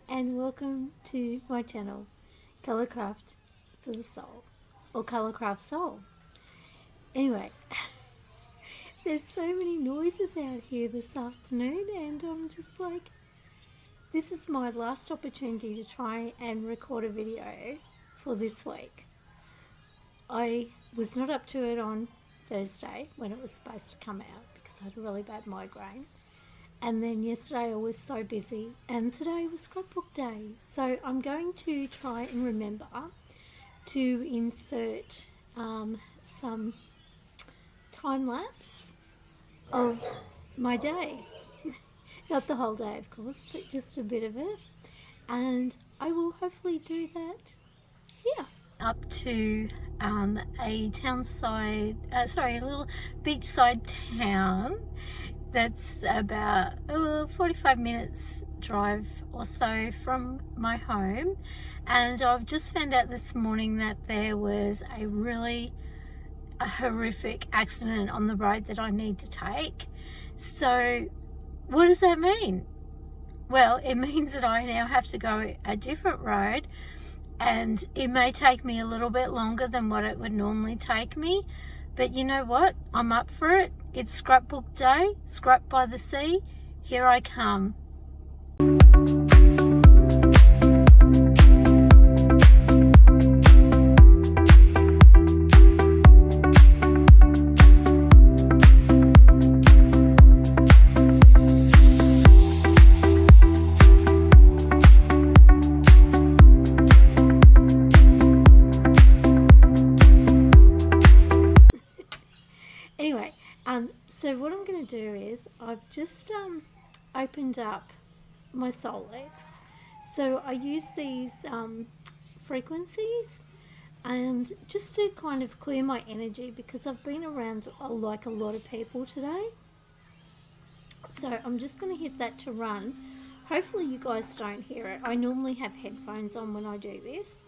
And welcome to my channel, Colourcraft for the Soul, or Colourcraft Soul. Anyway, there's so many noises out here this afternoon and I'm just like, this is my last opportunity to try and record a video for this week. I was not up to it on Thursday when it was supposed to come out because I had a really bad migraine. And then yesterday I was so busy and today was scrapbook day. So I'm going to try and remember to insert some time lapse of my day. Not the whole day of course, but just a bit of it. And I will hopefully do that here. Up to a little beachside town that's about 45 minutes drive or so from my home, and I've just found out this morning that there was a horrific accident on the road that I need to take. So what does that mean? Well, it means that I now have to go a different road, and it may take me a little bit longer than what it would normally take me, but you know what? I'm up for it. It's scrapbook day, scrap by the sea. Here I come. So what I'm going to do is I've just opened up my Solex. So I use these frequencies and just to kind of clear my energy because I've been around like a lot of people today. So I'm just going to hit that to run. Hopefully you guys don't hear it. I normally have headphones on when I do this,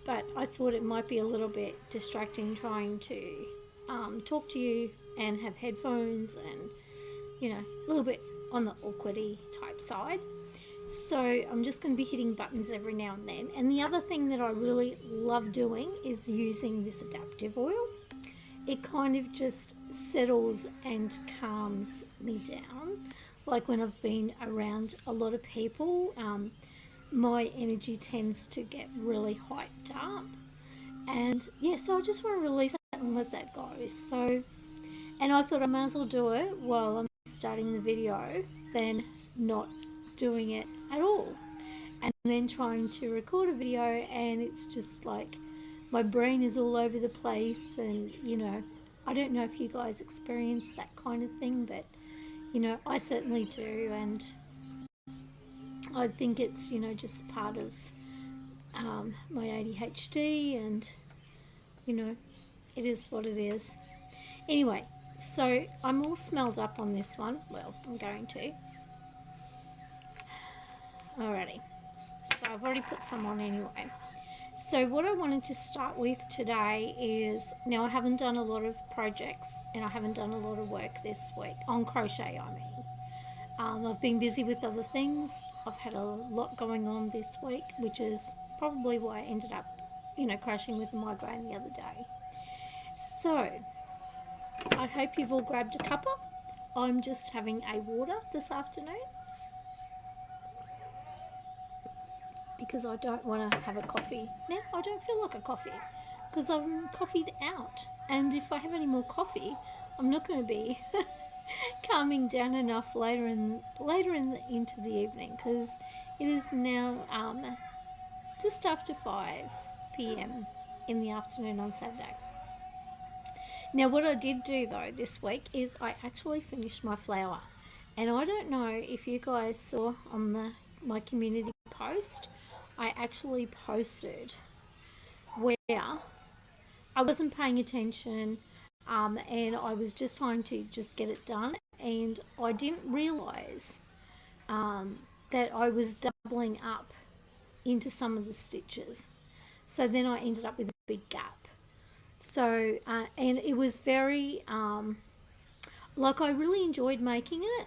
but I thought it might be a little bit distracting trying to talk to you and have headphones and, you know, a little bit on the awkwardy type side. So I'm just going to be hitting buttons every now and then. And the other thing that I really love doing is using this adaptive oil. It kind of just settles and calms me down. Like when I've been around a lot of people, my energy tends to get really hyped up. And yeah, so I just want to release that and let that go. So, and I thought I might as well do it while I'm starting the video than not doing it at all. And then trying to record a video and it's just like my brain is all over the place, and you know, I don't know if you guys experience that kind of thing, but you know, I certainly do, and I think it's, you know, just part of my ADHD, and you know, it is what it is. Anyway, so I'm all smelled up on this one. Well, I'm going to. Alrighty. So I've already put some on anyway. So what I wanted to start with today is, now I haven't done a lot of projects and I haven't done a lot of work this week, on crochet I mean. I've been busy with other things. I've had a lot going on this week, which is probably why I ended up, you know, crashing with the migraine the other day. So I hope you've all grabbed a cuppa. I'm just having a water this afternoon because I don't want to have a coffee. Now I don't feel like a coffee because I'm coffeeed out, and if I have any more coffee I'm not going to be calming down enough into the evening, because it is now just after 5 p.m. in the afternoon on Saturday. Now what I did do though this week is I actually finished my flower, and I don't know if you guys saw on my community post, I actually posted where I wasn't paying attention and I was just trying to just get it done, and I didn't realise that I was doubling up into some of the stitches, so then I ended up with a big gap. So and it was very like, I really enjoyed making it,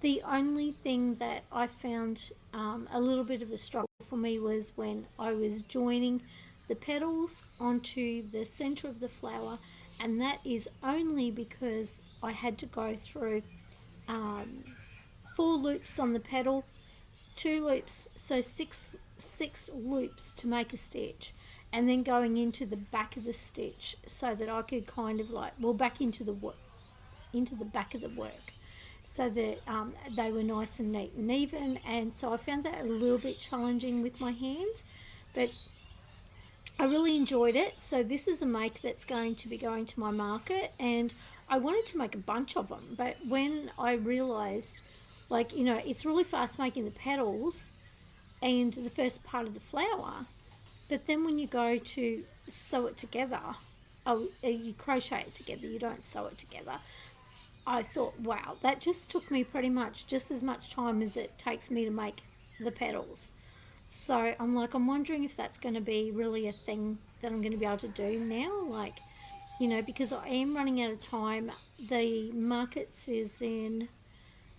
The only thing that I found a little bit of a struggle for me was when I was joining the petals onto the center of the flower, and that is only because I had to go through 4 loops on the petal, 2 loops, so six loops to make a stitch, and then going into the back of the stitch so that I could kind of like, well, back into the back of the work, so that they were nice and neat and even. And so I found that a little bit challenging with my hands, but I really enjoyed it. So this is a make that's going to be going to my market, and I wanted to make a bunch of them, but when I realized, like, you know, it's really fast making the petals and the first part of the flower, but then when you go to sew it together, you crochet it together, you don't sew it together. I thought, wow, that just took me pretty much just as much time as it takes me to make the petals. So I'm like, I'm wondering if that's going to be really a thing that I'm going to be able to do now, like, you know, because I am running out of time. The markets is in,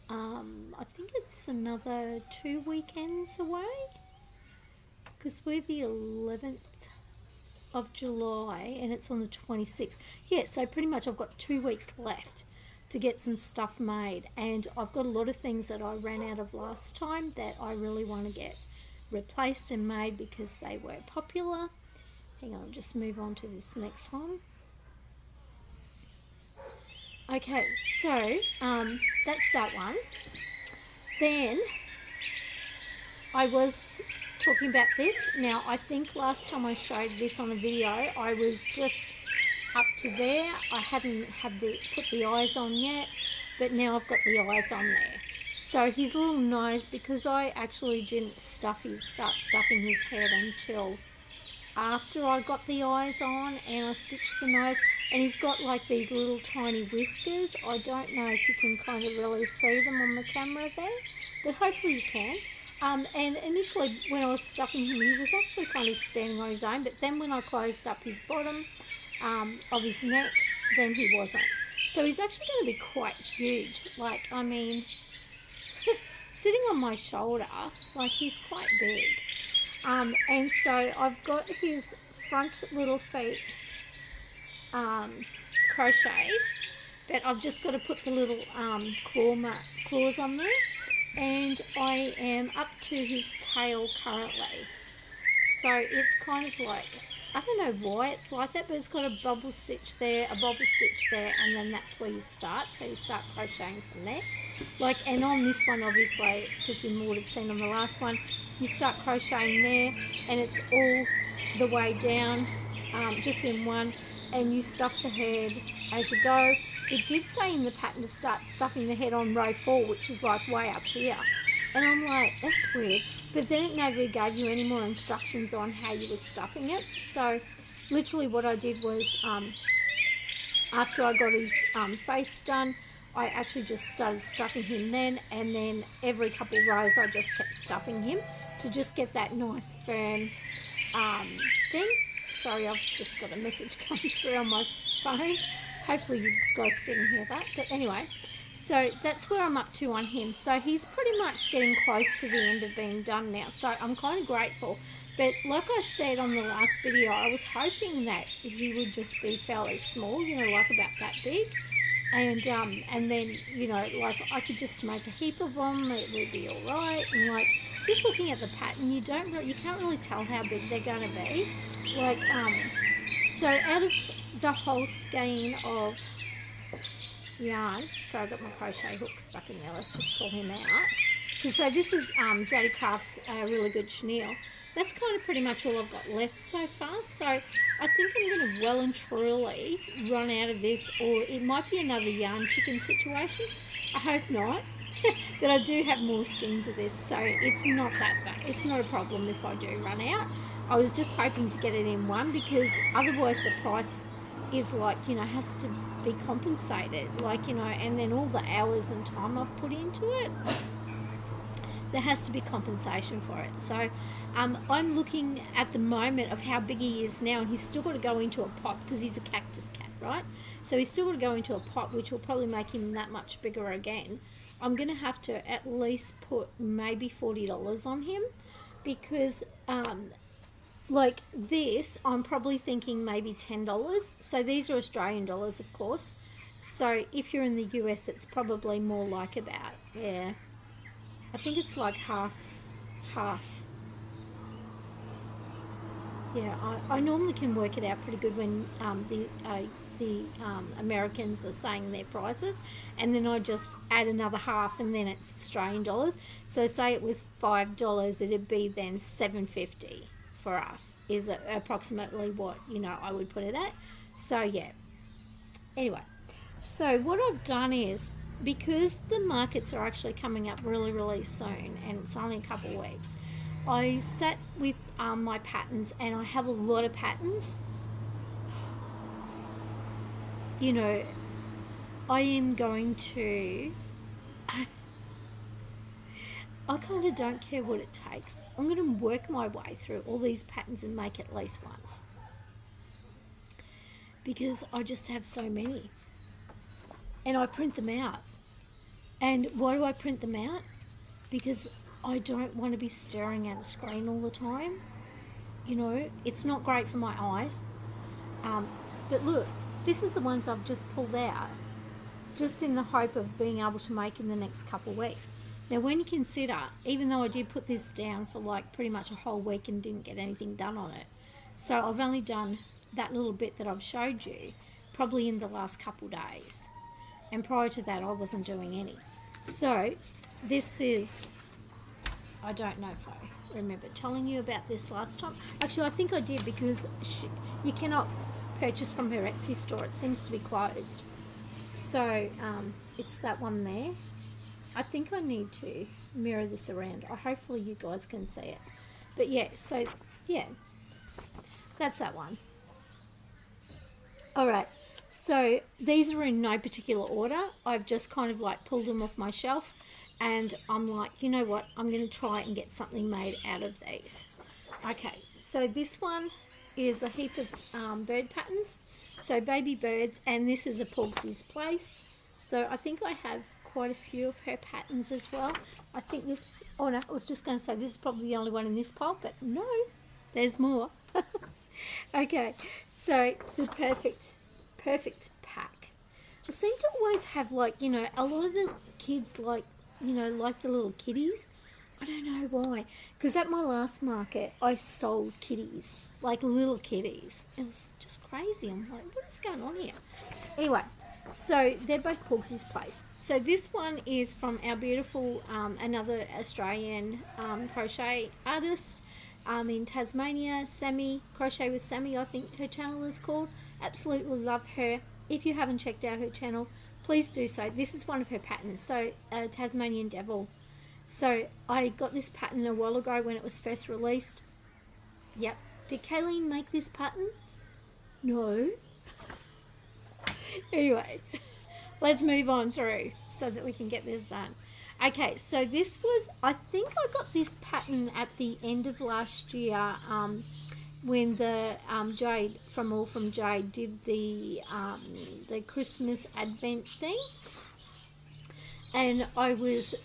I think it's another 2 weekends away, because we're the 11th of July and it's on the 26th. Yeah, so pretty much I've got 2 weeks left to get some stuff made, and I've got a lot of things that I ran out of last time that I really want to get replaced and made because they were popular. Hang on, I'll just move on to this next one. Okay, so that's that one. Then I was talking about this. Now, I think last time I showed this on a video, I was just up to there. I hadn't put the eyes on yet, but now I've got the eyes on there. So his little nose, because I actually didn't start stuffing his head until after I got the eyes on and I stitched the nose, and he's got like these little tiny whiskers. I don't know if you can kind of really see them on the camera there, but hopefully you can. And initially when I was stuffing him, he was actually kind of standing on his own, but then when I closed up his bottom of his neck, then he wasn't. So he's actually going to be quite huge. Like, I mean, sitting on my shoulder, like, he's quite big. And so I've got his front little feet crocheted, but I've just got to put the little claws on there, and I am up to his tail currently. So it's kind of like, I don't know why it's like that, but it's got a bubble stitch there, a bubble stitch there, and then that's where you start. So you start crocheting from there. Like, and on this one, obviously, because you would have seen on the last one, you start crocheting there, and it's all the way down, just in one, and you stuff the head as you go. It did say in the pattern to start stuffing the head on row 4, which is like way up here. And I'm like, that's weird. But then it never gave you any more instructions on how you were stuffing it. So literally what I did was, after I got his face done, I actually just started stuffing him then, and then every couple of rows I just kept stuffing him to just get that nice firm thing. Sorry, I've just got a message coming through on my phone. Hopefully you guys didn't hear that. But anyway, so that's where I'm up to on him. So he's pretty much getting close to the end of being done now. So I'm kind of grateful. But like I said on the last video, I was hoping that he would just be fairly small, you know, like about that big. And then, you know, like I could just make a heap of them. It would be all right. And like, just looking at the pattern, you can't really tell how big they're going to be. Like, so out of the whole skein of yarn, sorry, I got my crochet hook stuck in there. Let's just pull him out. So this is Zaddycrafts, really good chenille. That's kind of pretty much all I've got left so far. So I think I'm going to well and truly run out of this, or it might be another yarn chicken situation. I hope not. But I do have more skeins of this, so it's not that bad. It's not a problem if I do run out. I was just hoping to get it in one, because otherwise the price is like, you know, has to be compensated. Like, you know, and then all the hours and time I've put into it, there has to be compensation for it. So I'm looking at the moment of how big he is now, and he's still got to go into a pot because he's a cactus cat, right? So he's still got to go into a pot, which will probably make him that much bigger again. I'm going to have to at least put maybe $40 on him, because like this, I'm probably thinking maybe $10. So these are Australian dollars, of course. So if you're in the US, it's probably more like about, yeah, I think it's like half. Yeah, I normally can work it out pretty good when the Americans are saying their prices, and then I just add another half, and then it's Australian dollars. So say it was $5, it'd be then $7.50 for us, is approximately what, you know, I would put it at. So yeah. Anyway, so what I've done is, because the markets are actually coming up really soon, and it's only a couple of weeks, I sat with my patterns, and I have a lot of patterns. You know, I am going to, I kind of don't care what it takes. I'm going to work my way through all these patterns and make at least once, because I just have so many, and I print them out. And why do I print them out? Because I don't want to be staring at a screen all the time. You know, it's not great for my eyes. But look, this is the ones I've just pulled out, just in the hope of being able to make in the next couple of weeks. Now, when you consider, even though I did put this down for like pretty much a whole week and didn't get anything done on it, so I've only done that little bit that I've showed you probably in the last couple of days. And prior to that, I wasn't doing any. So this is, I don't know if I remember telling you about this last time. Actually, I think I did, because you cannot purchase from her Etsy store. It seems to be closed. So it's that one there. I think I need to mirror this around. Hopefully you guys can see it. But yeah, so yeah, that's that one. All right. So these are in no particular order. I've just kind of like pulled them off my shelf, and I'm like, you know what? I'm going to try and get something made out of these. Okay, so this one is a heap of bird patterns. So baby birds, and this is a Pawgsys Place. So I think I have quite a few of her patterns as well. I think this, oh no, I was just going to say this is probably the only one in this pile, but no, there's more. Okay, so the Purrfect Pack. I seem to always have, like, you know, a lot of the kids, like, you know, like the little kitties. I don't know why. Because at my last market, I sold kitties, like little kitties. It was just crazy. I'm like, what is going on here? Anyway, so they're both Pawgsys Place. So this one is from our beautiful, another Australian crochet artist in Tasmania, Sammie, Crochet with Sammie, I think her channel is called. Absolutely love her. If you haven't checked out her channel, please do so. This is one of her patterns. So Tasmanian Devil. So I got this pattern a while ago when it was first released. Yep. Did Kayleen make this pattern? No. Anyway, let's move on through so that we can get this done. Okay, so this was, I think I got this pattern at the end of last year, when the Jade from All From Jade did the Christmas Advent thing, and I was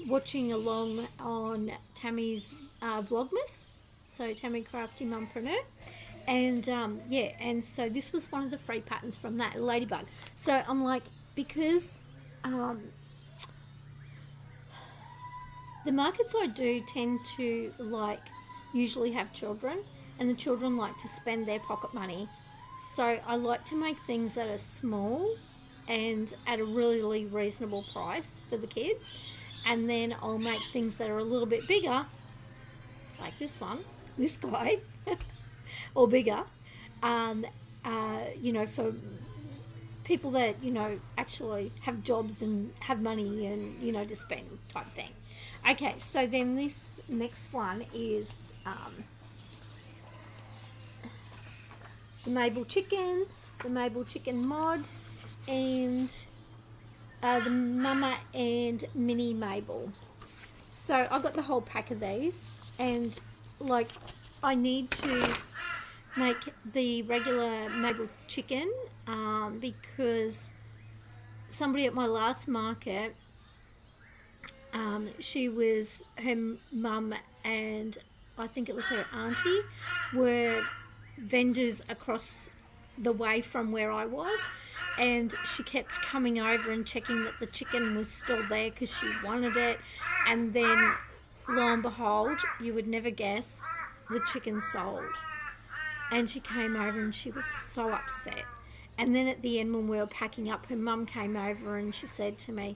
watching along on Tammy's Vlogmas, so Tammy Crafty Mumpreneur, and yeah, and so this was one of the free patterns from that, Ladybug. So I'm like, because the markets I do tend to like usually have children, and the children like to spend their pocket money. So I like to make things that are small and at a really reasonable price for the kids. And then I'll make things that are a little bit bigger, like this one, this guy, or bigger, you know, for people that, you know, actually have jobs and have money and, you know, to spend type thing. Okay, so then this next one is the Mabel Chicken, the Mabel Chicken Mod, and the Mama and Mini Mabel. So I got the whole pack of these, and like I need to make the regular Mabel Chicken because somebody at my last market She was, her mum and I think it was her auntie were vendors across the way from where I was, and she kept coming over and checking that the chicken was still there because she wanted it. And then lo and behold, you would never guess, the chicken sold. And she came over and she was so upset. And then at the end, when we were packing up, her mum came over and she said to me,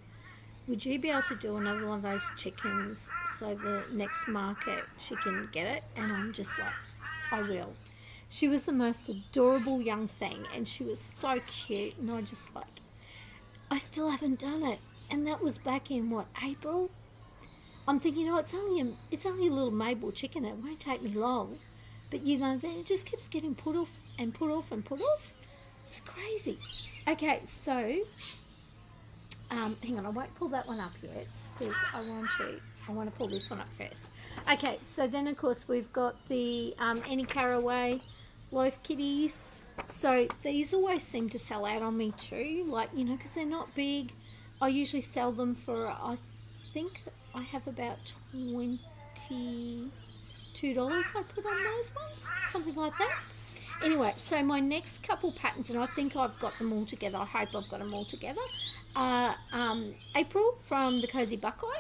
would you be able to do another one of those chickens so the next market she can get it? And I'm just like, I will. She was the most adorable young thing, and she was so cute, and I just like, I still haven't done it. And that was back in, what, April? I'm thinking, oh, it's only a little Mabel chicken, it won't take me long. But you know, then it just keeps getting put off and put off and put off. It's crazy. Okay, so, hang on, I won't pull that one up yet, because I want to pull this one up first. Okay, so then of course we've got the any Carraway Loaf kitties. So these always seem to sell out on me too, like, you know, because they're not big. I usually sell them for, I think I have about $22 I put on those ones, something like that. Anyway, so my next couple patterns, and I think I've got them all together, I hope I've got them all together, are April from the Cozy Buckeye.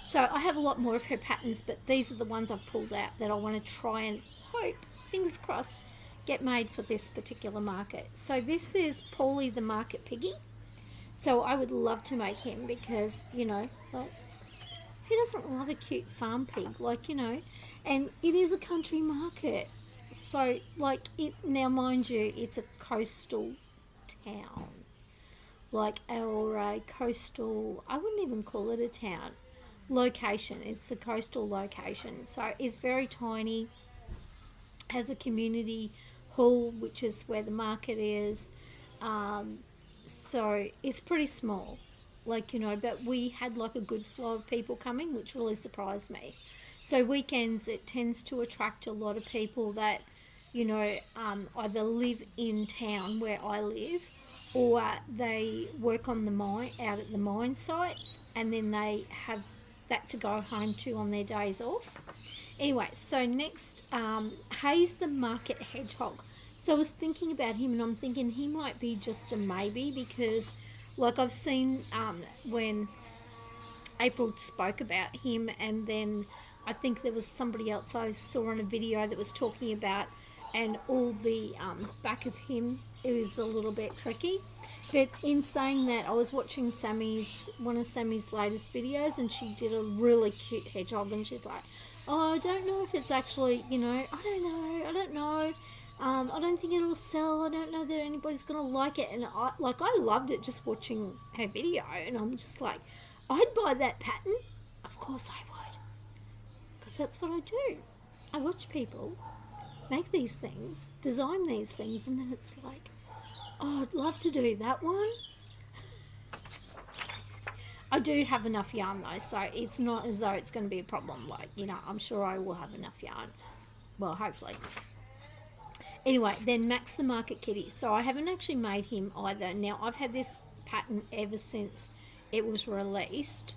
So I have a lot more of her patterns, but these are the ones I've pulled out that I want to try and hope, fingers crossed, get made for this particular market. So this is Pauly the Market Piggy. So I would love to make him because, you know, like, who doesn't love a cute farm pig? Like, you know, and it is a country market. So, like, it, now mind you, it's a coastal town. Like, or a coastal, I wouldn't even call it a town. Location, it's a coastal location. So it's very tiny, has a community hall, which is where the market is. So it's pretty small, like, you know, but we had like a good flow of people coming, which really surprised me. So weekends, it tends to attract a lot of people that, you know, either live in town where I live, or they work on the mine, out at the mine sites, and then they have that to go home to on their days off. Anyway, so next, Hayes the Market Hedgehog. So I was thinking about him, and I'm thinking he might be just a maybe, because like I've seen when April spoke about him, and then I think there was somebody else I saw on a video that was talking about, and all the back of him, it was a little bit tricky. But in saying that, I was watching one of Sammie's latest videos, and she did a really cute hedgehog, and she's like, oh, I don't know if it's actually, you know, I don't know. I don't think it'll sell. I don't know that anybody's going to like it. And I loved it just watching her video, and I'm just like, I'd buy that pattern. Of course I would. Because that's what I do. I watch people make these things, design these things, and then it's like, oh, I'd love to do that one. I do have enough yarn though, so it's not as though it's going to be a problem. Like, you know, I'm sure I will have enough yarn. Well, hopefully. Anyway, then Max the Market Kitty. So I haven't actually made him either. Now, I've had this pattern ever since it was released,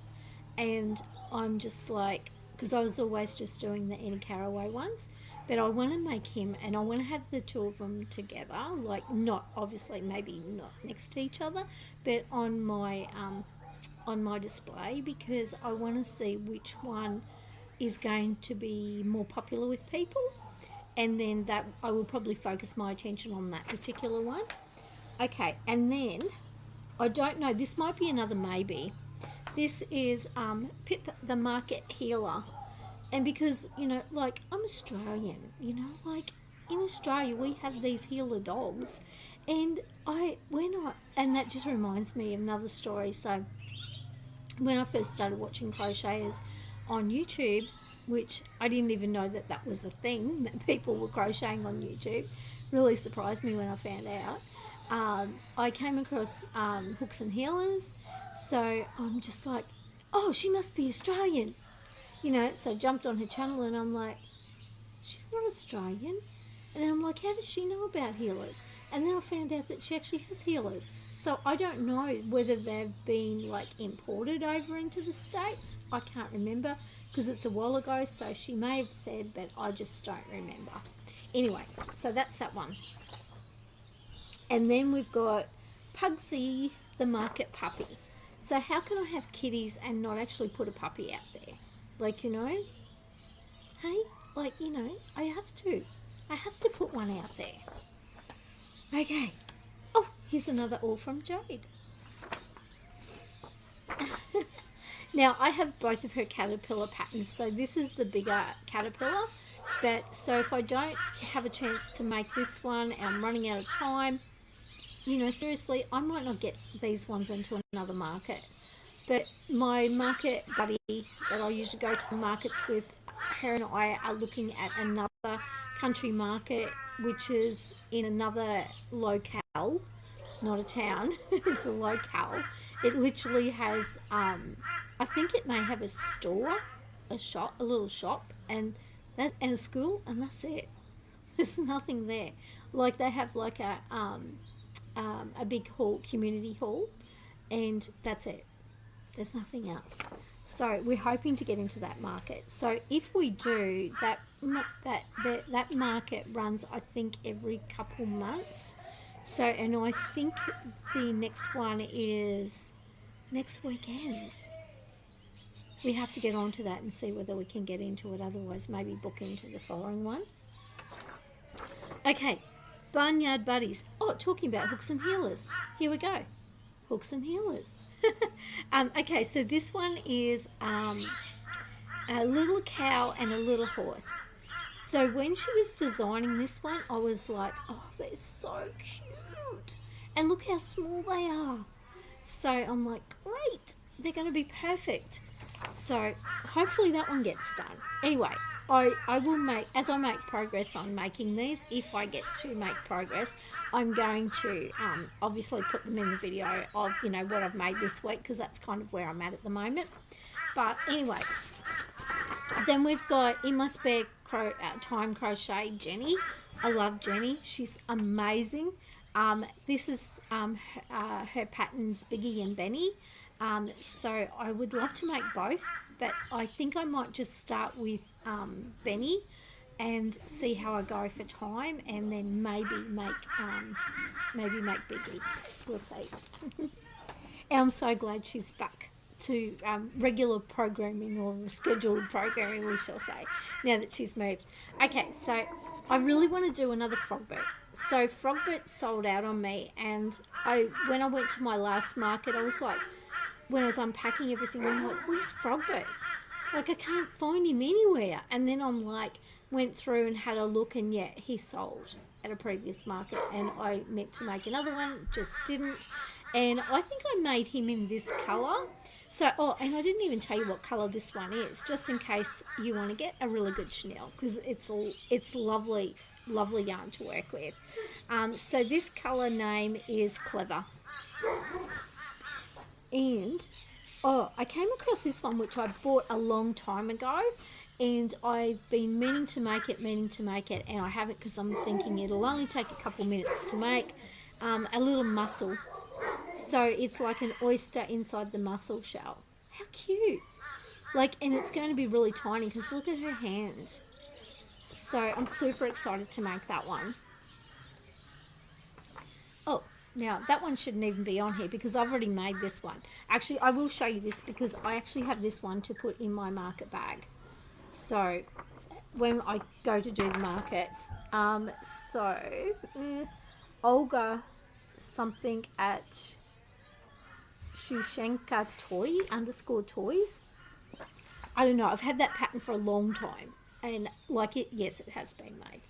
and I'm just like, because I was always just doing the Annie Carraway ones, but I want to make him, and I want to have the two of them together, like, not obviously, maybe not next to each other, but on my display, because I want to see which one is going to be more popular with people, and then that I will probably focus my attention on that particular one. Okay, and then I don't know, this might be another maybe. This is Pip the Market Heeler. And because, you know, like, I'm Australian, you know, like, in Australia we have these healer dogs, and and that just reminds me of another story. So when I first started watching crocheters on YouTube, which I didn't even know that that was a thing, that people were crocheting on YouTube, really surprised me when I found out. I came across Hooks and Healers, so I'm just like, oh, she must be Australian, you know. So I jumped on her channel, and I'm like, she's not Australian. And then I'm like, how does she know about healers? And then I found out that she actually has healers. So I don't know whether they've been like imported over into the States. I can't remember because it's a while ago, so she may have said, but I just don't remember. Anyway, so that's that one. And then we've got Pugsly the Market Puppy. So how can I have kitties and not actually put a puppy out there? Like, you know, hey, like, you know, I have to put one out there. Okay. Oh, here's another all from Jade. Now, I have both of her caterpillar patterns. So this is the bigger caterpillar. But so if I don't have a chance to make this one and I'm running out of time, you know, seriously, I might not get these ones into another market. But my market buddy that I usually go to the markets with, her and I are looking at another country market, which is in another locale, not a town. It's a locale. It literally has, I think it may have a store, a shop, a little shop, and a school, and that's it. There's nothing there. Like they have like a big hall, community hall, and that's it. There's nothing else. So we're hoping to get into that market. So if we do, that market runs, I think, every couple months. So, and I think the next one is next weekend. We have to get onto that and see whether we can get into it. Otherwise, maybe book into the following one. Okay, Barnyard Buddies. Oh, talking about hooks and heelers. Here we go. Hooks and heelers. Okay, so this one is a little cow and a little horse. So when she was designing this one, I was like, oh, they're so cute. And look how small they are. So I'm like, great, they're going to be perfect. So hopefully that one gets done. Anyway, I will make, as I make progress on making these, if I get to make progress, I'm going to obviously put them in the video of, you know, what I've made this week, because that's kind of where I'm at the moment. But anyway, then we've got In My Spare Time Crochet, Jenni. I love Jenni. She's amazing. This is her patterns, Biggie and Benny. So I would love to make both, but I think I might just start with Benny and see how I go for time, and then maybe make Biggie. We'll see. And I'm so glad she's back to regular programming, or scheduled programming, we shall say, now that she's moved. Okay, so I really want to do another Frogbit. So Frogbit sold out on me, and when I went to my last market, I was like, when I was unpacking everything, I'm like, where's Frogbit? Like, I can't find him anywhere. And then I'm like, went through and had a look, and yeah, he sold at a previous market, and I meant to make another one, just didn't. And I think I made him in this colour. So, oh, and I didn't even tell you what colour this one is, just in case you want to get a really good chenille, because it's lovely, lovely yarn to work with. So this colour name is Clever. And, oh, I came across this one, which I bought a long time ago, and I've been meaning to make it, and I haven't, because I'm thinking it'll only take a couple minutes to make. A little mussel. So it's like an oyster inside the mussel shell. How cute. Like, and it's going to be really tiny, because look at her hand. So I'm super excited to make that one. Oh, now that one shouldn't even be on here, because I've already made this one. Actually, I will show you this, because I actually have this one to put in my market bag. So when I go to do the markets, Olga something at Shushenka _toys. I don't know. I've had that pattern for a long time, and like it, yes, it has been made.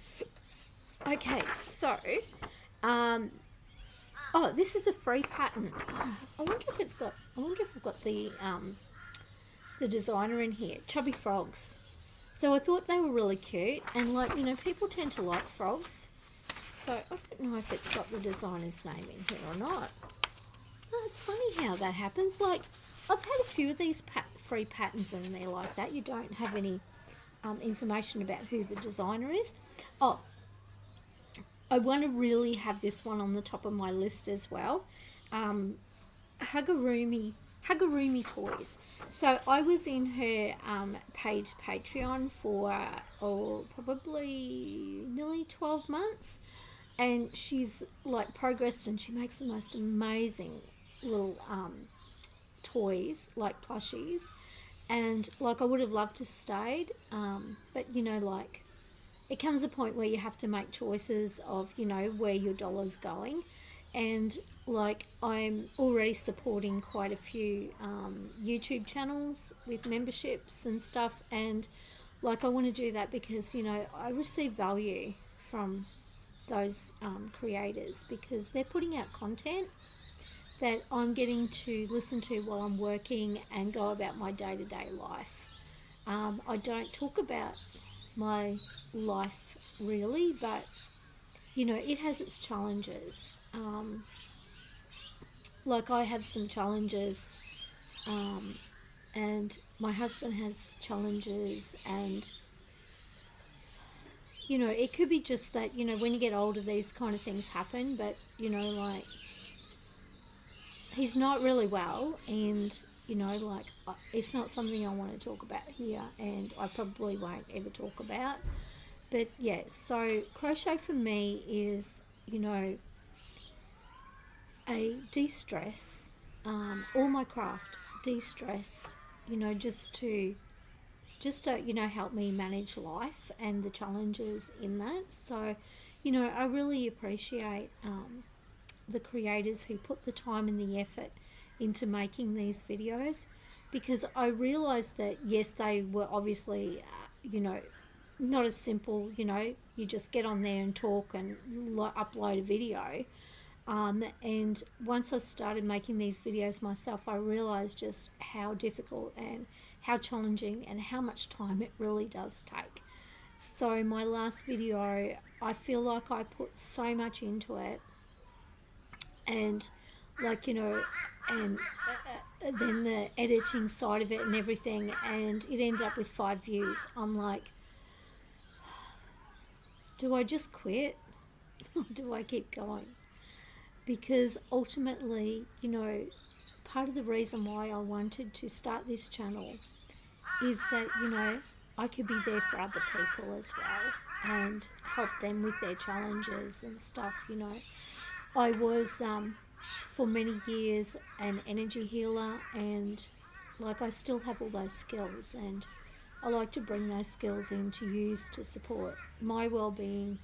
Okay, so oh, this is a free pattern. I wonder if it's got. I wonder if I've got the designer in here. Chubby frogs. So I thought they were really cute, and like, you know, people tend to like frogs. So I don't know if it's got the designer's name in here or not. Oh, it's funny how that happens. Like, I've had a few of these free patterns in there like that. You don't have any information about who the designer is. Oh, I want to really have this one on the top of my list as well. Hugurumi toys. So I was in her page Patreon for probably nearly 12 months, and she's like progressed, and she makes the most amazing little toys, like plushies. And like I would have loved to stayed, but you know, like it comes a point where you have to make choices of, you know, where your dollar's going. And like I'm already supporting quite a few YouTube channels with memberships and stuff, and like I want to do that because, you know, I receive value from those creators because they're putting out content that I'm getting to listen to while I'm working and go about my day-to-day life. I don't talk about my life really, but you know, it has its challenges. Like I have some challenges, and my husband has challenges, and you know, it could be just that, you know, when you get older these kind of things happen, but you know, like he's not really well, and you know, like it's not something I want to talk about here, and I probably won't ever talk about. But yeah, so crochet for me is, you know, a de-stress, all my craft de-stress, you know, just to you know, help me manage life and the challenges in that. So you know, I really appreciate the creators who put the time and the effort into making these videos, because I realized that yes, they were obviously you know, not as simple, you know, you just get on there and talk and upload a video. And once I started making these videos myself, I realized just how difficult and how challenging and how much time it really does take. So my last video, I feel like I put so much into it, and like, you know, and then the editing side of it and everything, and it ended up with 5 views. I'm like, do I just quit or do I keep going? Because ultimately, you know, part of the reason why I wanted to start this channel is that, you know, I could be there for other people as well and help them with their challenges and stuff, you know. I was, for many years, an energy healer, and like I still have all those skills, and I like to bring those skills in to use to support my well-being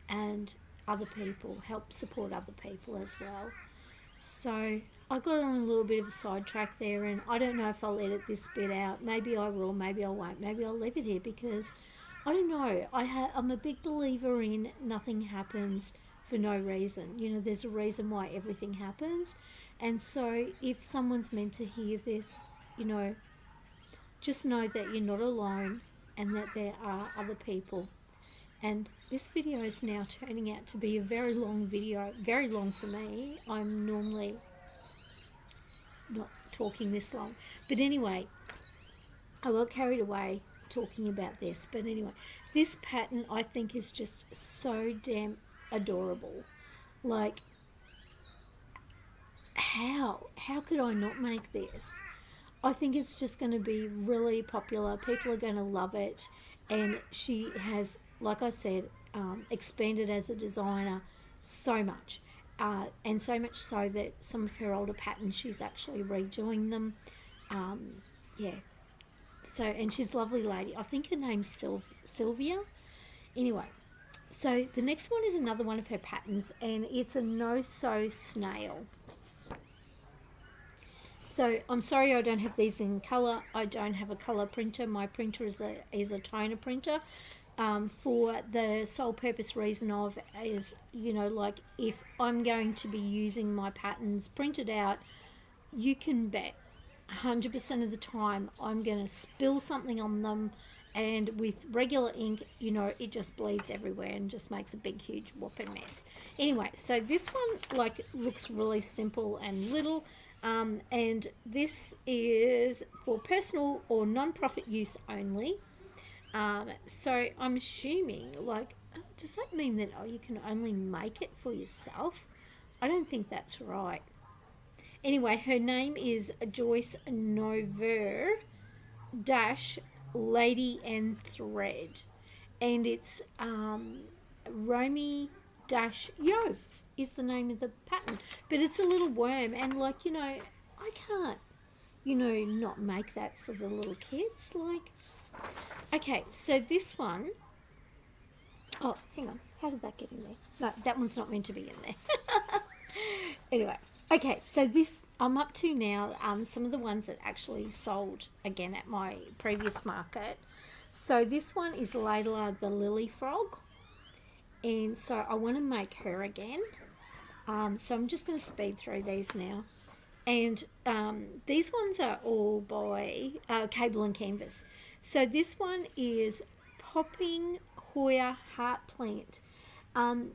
and other people, help support other people as well. So I got on a little bit of a sidetrack there, and I don't know if I'll edit this bit out. Maybe I will, maybe I won't, maybe I'll leave it here, because I don't know. I'm a big believer in nothing happens for no reason. You know, there's a reason why everything happens. And so if someone's meant to hear this, you know, just know that you're not alone and that there are other people. And this video is now turning out to be a very long video, very long for me. I'm normally not talking this long. But anyway, I got carried away talking about this. But anyway, this pattern I think is just so damn adorable. Like, how could I not make this? I think it's just going to be really popular. People are going to love it. And she has, like I said, expanded as a designer so much. And so much so that some of her older patterns, she's actually redoing them. Yeah. So, and she's a lovely lady. I think her name's Sylvia. Anyway, so the next one is another one of her patterns, and it's a no-sew snail. So I'm sorry I don't have these in colour. I don't have a colour printer. My printer is a toner printer, for the sole purpose reason of, is, you know, like if I'm going to be using my patterns printed out, you can bet 100% of the time I'm going to spill something on them, and with regular ink, you know, it just bleeds everywhere and just makes a big huge whopping mess. Anyway, so this one like looks really simple and little. And this is for personal or non-profit use only. So I'm assuming, like, does that mean that you can only make it for yourself? I don't think that's right. Anyway, her name is Joyce Nover dash Lady and Thread, and it's Romy dash Yo is the name of the pattern. But it's a little worm, and like, you know, I can't, you know, not make that for the little kids. Like, okay, so this one, oh, hang on, how did that get in there? No, that one's not meant to be in there. Anyway, okay, so this, I'm up to now some of the ones that actually sold again at my previous market. So this one is Layla the Lily Frog, and so I want to make her again. So I'm just going to speed through these now. And these ones are all by Cable and Canvas. So this one is Popping Hoya Heart Plant.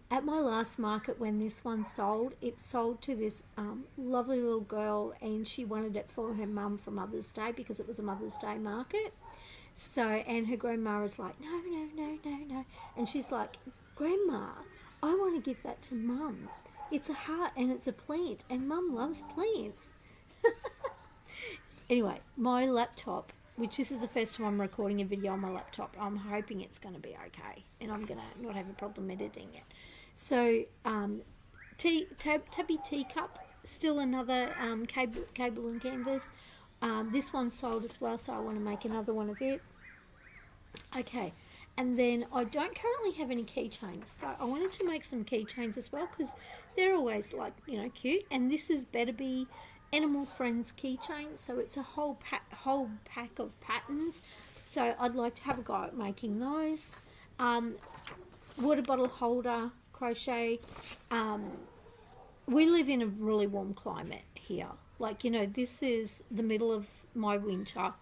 At my last market, when this one sold, it sold to this lovely little girl, and she wanted it for her mum for Mother's Day because it was a Mother's Day market. So, and her grandma was like, no, no, no, no, no. And she's like, Grandma, I want to give that to Mum. It's a heart and it's a plant, and Mum loves plants. Anyway, my laptop, which this is the first time I'm recording a video on my laptop, I'm hoping it's going to be okay, and I'm going to not have a problem editing it. So, Tabby Teacup, still another cable and canvas. This one sold as well, so I want to make another one of it. Okay, and then I don't currently have any keychains, so I wanted to make some keychains as well because they're always, like, you know, cute. And this is Better Be Animal Friends keychain, so it's a whole pack of patterns. So I'd like to have a go at making those. Water bottle holder crochet. We live in a really warm climate here. Like, you know, this is the middle of my winter.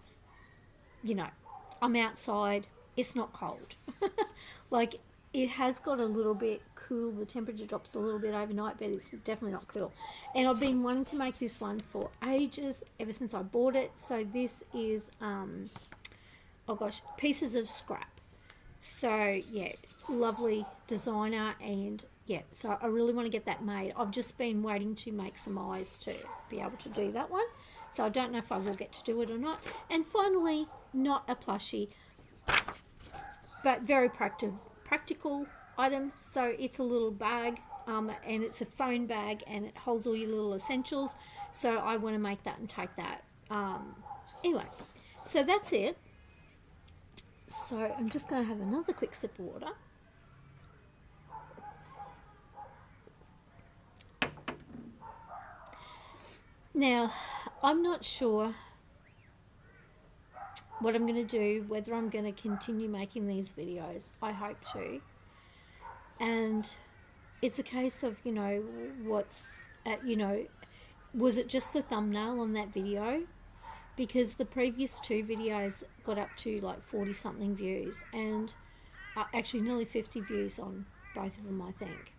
You know, I'm outside. It's not cold. Like, it has got a little bit cool. The temperature drops a little bit overnight, but it's definitely not cool. And I've been wanting to make this one for ages, ever since I bought it. So this is, oh gosh, Pieces of Scrap. So, yeah, lovely designer, and yeah, so I really want to get that made. I've just been waiting to make some eyes to be able to do that one. So I don't know if I will get to do it or not. And finally, not a plushie, but very practical item. So it's a little bag, and it's a phone bag, and it holds all your little essentials. So I want to make that and take that. Anyway, so that's it. So I'm just going to have another quick sip of water. Now, I'm not sure what I'm going to do, whether I'm going to continue making these videos. I hope to. And it's a case of, you know, was it just the thumbnail on that video? Because the previous two videos got up to like 40 something views, and actually nearly 50 views on both of them, I think.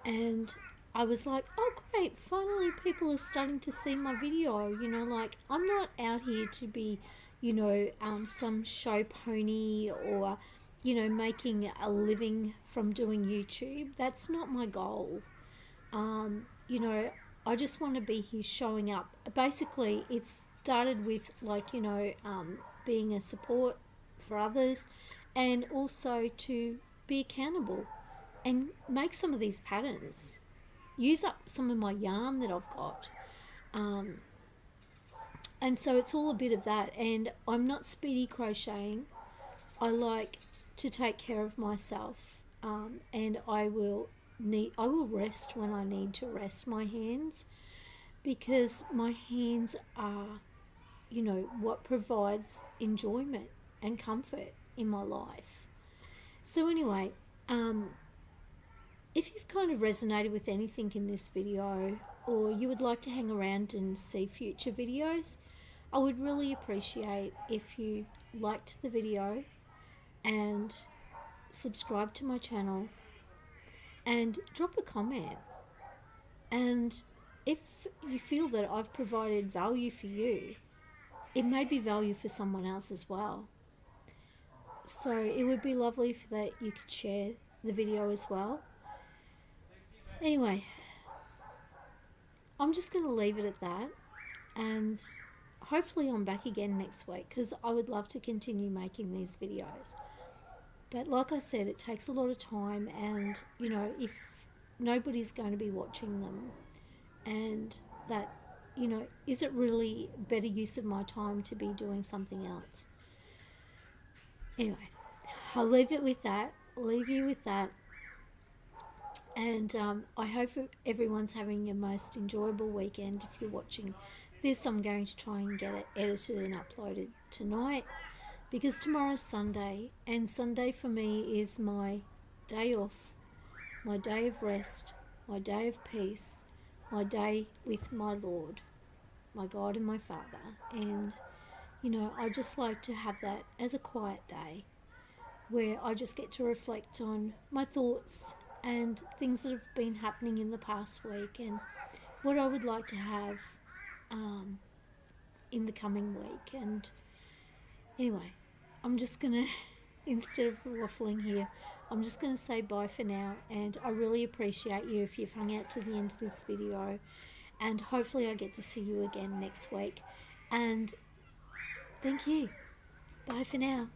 And I was like, oh great, finally people are starting to see my video. You know, like, I'm not out here to be, you know, some show pony, or, you know, making a living from doing YouTube. That's not my goal. You know, I just want to be here showing up. Basically, it started with, like, you know, being a support for others, and also to be accountable and make some of these patterns. Use up some of my yarn that I've got. And so it's all a bit of that. And I'm not speedy crocheting. I like to take care of myself. And I will rest when I need to rest my hands, because my hands are, you know, what provides enjoyment and comfort in my life. So anyway, if you've kind of resonated with anything in this video, or you would like to hang around and see future videos, I would really appreciate if you liked the video and subscribe to my channel and drop a comment. And if you feel that I've provided value for you, it may be value for someone else as well. So it would be lovely if that you could share the video as well. Anyway, I'm just going to leave it at that, and hopefully I'm back again next week, because I would love to continue making these videos. But like I said, it takes a lot of time, and if nobody's going to be watching them, and that, is it really better use of my time to be doing something else? Anyway, I'll leave it with that. I'll leave you with that. And I hope everyone's having a most enjoyable weekend. If you're watching this, I'm going to try and get it edited and uploaded tonight, because tomorrow's Sunday, and Sunday for me is my day off, my day of rest, my day of peace, my day with my Lord, my God and my Father. And I just like to have that as a quiet day, where I just get to reflect on my thoughts and things that have been happening in the past week, and what I would like to have in the coming week. And anyway, I'm just going to, instead of waffling here, I'm just going to say bye for now, and I really appreciate you if you've hung out to the end of this video, and hopefully I get to see you again next week. And thank you. Bye for now.